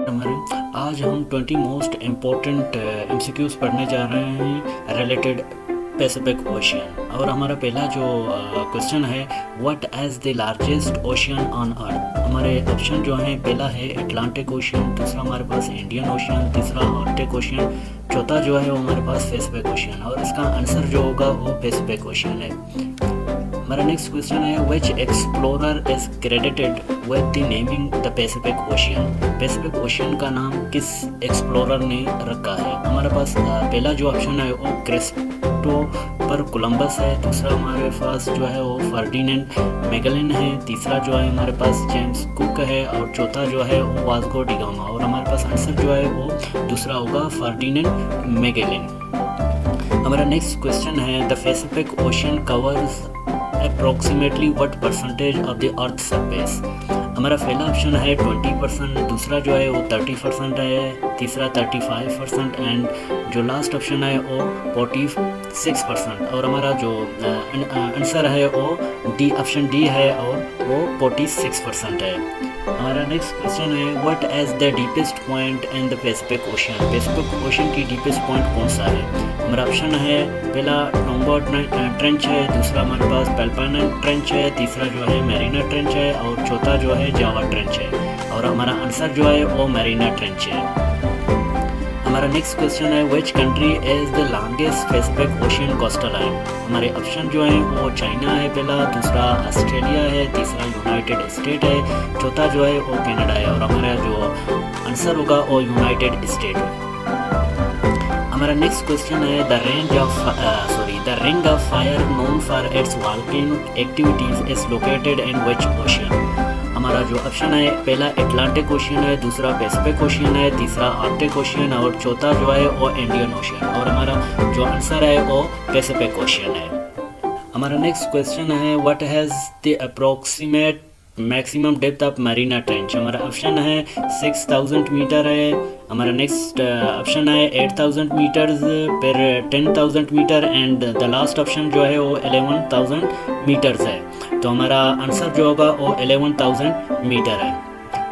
हमारे आज हम 20 मोस्ट इम्पोर्टेंट एमसीक्यूज़ पढ़ने जा रहे हैं रिलेटेड पैसिफिक ओशियन। और हमारा पहला जो क्वेश्चन है, what is the largest ocean on earth. हमारे ऑप्शन जो हैं, पहला है अटलांटिक ओशियन, दूसरा हमारे पास इंडियन ओशियन, तीसरा आर्कटिक ओशियन, चौथा जो है वो हमारे पास पैसिफिक ओशियन। और इसका आंसर जो होगा वो पैसिफिक ओशियन है। हमारा नेक्स्ट क्वेश्चन है, which explorer is credited with the naming the Pacific ocean. Pacific Ocean का नाम किस एक्सप्लोरर ने रखा है। हमारे पास पहला जो ऑप्शन है वो क्रिस्टोफर कोलंबस है, दूसरा हमारे पास जो है वो फर्डिनेंड मैगेलन है, तीसरा जो है हमारे पास जेम्स कुक है, और चौथा जो है वो वास्को डी गामा। और हमारे पास आंसर जो है वो दूसरा होगा फर्डिनेंड मैगेलन। हमारा नेक्स्ट क्वेश्चन है, the Pacific ocean covers approximately what percentage of the earth surface. हमारा पहला ऑप्शन है 20%, दूसरा जो है वो 30% है, तीसरा 35% एंड जो लास्ट ऑप्शन है वो 46%। और हमारा जो आंसर है वो ऑप्शन डी है और वो 46% है। हमारा नेक्स्ट क्वेश्चन है, what is the deepest point in the Pacific ocean. Pacific ocean की डीपेस्ट पॉइंट कौन सा है। हमारा ऑप्शन है, पहला टोम्बो ट्रेंच है, दूसरा हमारे पास पेल्पाइन ट्रेंच है, तीसरा जो है मैरीना ट्रेंच है, और चौथा जो है जावा ट्रेंच है। और हमारा आंसर जो है वो मैरीना ट्रेंच है। हमारा नेक्स्ट क्वेश्चन है, which country is the longest Pacific ocean coastal line. हमारे ऑप्शन जो है वो चाइना है पहला, दूसरा ऑस्ट्रेलिया है, तीसरा यूनाइटेड स्टेट है, चौथा जो है वो कनाडा है। और हमारा जो आंसर होगा वो यूनाइटेड स्टेट है। हमारा नेक्स्ट क्वेश्चन है, the ring of fire known for its volcanic activities is located in which ocean. हमारा जो ऑप्शन है, पहला अटलांटिक ओशियन है, दूसरा पैसिफिक ओशियन है, तीसरा आर्कटिक ओशियन और चौथा जो है वो इंडियन ओशियन। और हमारा जो आंसर है वो पैसिफिक ओशियन है। हमारा नेक्स्ट क्वेश्चन है, what has the approximate maximum depth of Mariana trench. हमारा ऑप्शन है 6000 मीटर है, हमारा नेक्स्ट ऑप्शन है 8000 मीटर्स, फिर 10000 metre and the last option जो है वो 11000 मीटर्स है। तो हमारा आंसर जो होगा वो 11000 मीटर है।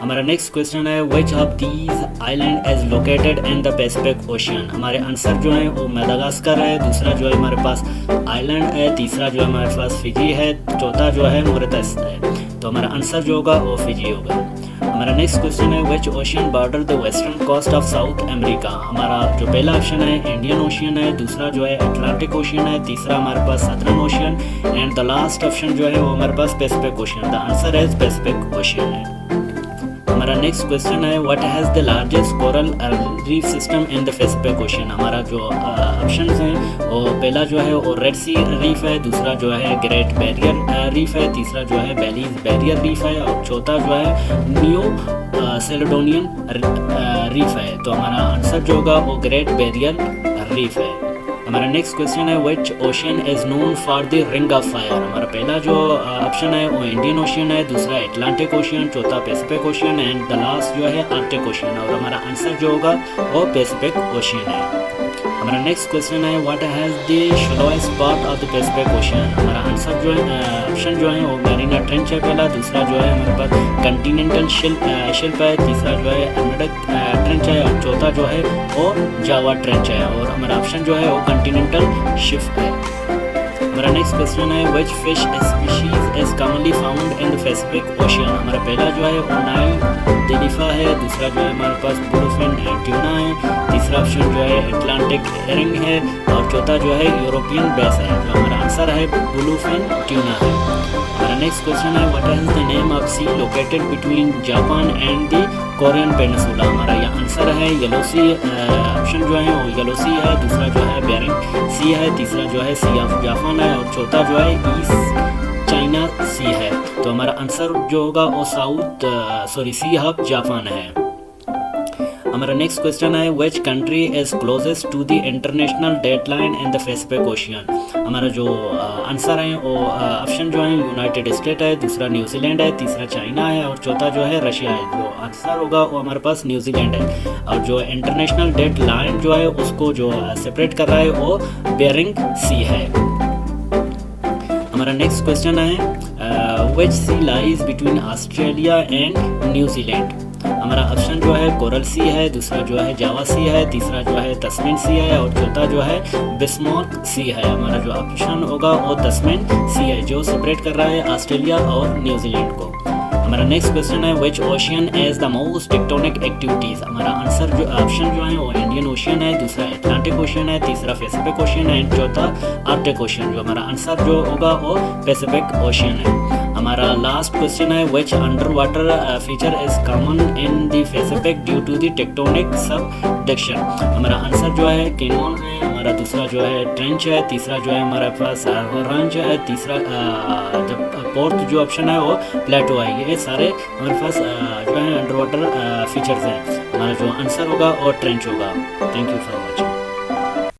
हमारा नेक्स्ट क्वेश्चन है, which of these island is located in the Pacific ocean. हमारे आंसर जो है वो मेडागास्कर है, दूसरा जो है हमारे पास आइलैंड है, तीसरा जो है हमारे पास फिजी है, चौथा जो है मॉरिशस है। तो हमारा आंसर जो होगा वो फिजी होगा। हमारा नेक्स्ट क्वेश्चन है, which ocean border the western coast of South America. हमारा जो पहला ऑप्शन है इंडियन ओशियन है, दूसरा जो है अटलांटिक ओशियन है, तीसरा हमारे पास southern ocean and the last option जो है वो हमारे पास पैसिफिक ओशियन। द आंसर है पैसिफिक ओशियन है। हमारा नेक्स्ट क्वेश्चन है, what has the largest coral reef system in the Pacific ocean. हमारा जो ऑप्शन हैं वो पहला जो है वो रेड सी रीफ है, दूसरा जो है ग्रेट बैरियर रीफ है, तीसरा जो है बेलीज बैरियर रीफ है, और चौथा जो है न्यू सेलेडोनियन रीफ है। तो हमारा आंसर जो होगा वो ग्रेट बैरियर रीफ है। हमारा नेक्स्ट क्वेश्चन है, which ocean is known for the ring of fire. हमारा पहला जो ऑप्शन है वो इंडियन ओशियन है, दूसरा अटलांटिक ओशियन, चौथा Pacific ocean and the last जो है आर्कटिक ओशियन। और हमारा आंसर जो होगा वो पैसिफिक ओशियन है। हमारा नेक्स्ट क्वेश्चन है, what has the shallowest part of the Pacific ocean. हमारा आंसर जो है ऑप्शन जो है वो मैरीना ट्रेंच है पहला, दूसरा जो है हमारे पास कंटिनेंटल शेल्फ है, तीसरा जो है अर्कटिक ट्रेंच है, और चौथा जो है वो जावा ट्रेंच है। और हमारा ऑप्शन जो है वो कंटिनेंटल शेल्फ है। हमारा नेक्स्ट क्वेश्चन है, which fish species is commonly found in the Pacific ocean. हमारा पहला जो है वो नाइल डेलिफा है, दूसरा जो है हमारे पास ब्लूफिन ट्यूना है, तीसरा ऑप्शन जो है अटलांटिक हेरिंग है, और चौथा जो है यूरोपियन बेस है। तो हमारा आंसर है ब्लूफिन ट्यूना है। हमारा नेक्स्ट क्वेश्चन है, what is the name of sea located between Japan and the Korean peninsula. हमारा यह आंसर है येलो सी, ऑप्शन जो है वो येलो सी है, दूसरा जो है बेरिंग सी है, तीसरा जो है सी ऑफ जापान है, और चौथा जो है ईस्ट चाइना सी है। तो हमारा आंसर जो होगा वो सी ऑफ जापान है। हमारा नेक्स्ट क्वेश्चन है, which country is closest to the international dateline in the Pacific ocean. हमारा जो आंसर है वो ऑप्शन जो है यूनाइटेड स्टेट है, दूसरा न्यूजीलैंड है, तीसरा चाइना है, और चौथा जो है रशिया है। जो आंसर होगा वो हमारे पास न्यूजीलैंड है। और जो इंटरनेशनल डेडलाइन जो है उसको जो सेपरेट कर रहा है वो बेरिंग सी है। हमारा नेक्स्ट क्वेश्चन है, which sea lies between Australia and New Zealand. हमारा ऑप्शन जो है कोरल सी है, दूसरा जो है जावा सी है, तीसरा जो है तस्मीन सी है और चौथा जो है बिस्मार्क सी है। हमारा जो ऑप्शन होगा वो तस्मीन सी है, जो सेपरेट कर रहा है ऑस्ट्रेलिया और न्यूजीलैंड को। हमारा नेक्स्ट क्वेश्चन है which ocean has the most tectonic activities. हमारा आंसर जो ऑप्शन जो है वो इंडियन ओशियन है, दूसरा अटलांटिक ओशियन है, तीसरा पैसिफिक ओशियन है एंड चौथा आर्कटिक ओशियन। जो हमारा आंसर जो होगा वो पैसिफिक ओशियन है। हमारा लास्ट क्वेश्चन है which underwater feature is common in the Pacific due to the tectonic subduction. हमारा आंसर जो है कैनोन है, हमारा दूसरा जो है ट्रेंच है, तीसरा जो है हमारे पास रंज है, तीसरा जब फोर्थ जो ऑप्शन है वो प्लेटो है। ये सारे हमारे पास जो है अंडर वाटर फीचर्स हैं। हमारा जो आंसर होगा वो ट्रेंच होगा। Thank you for watching.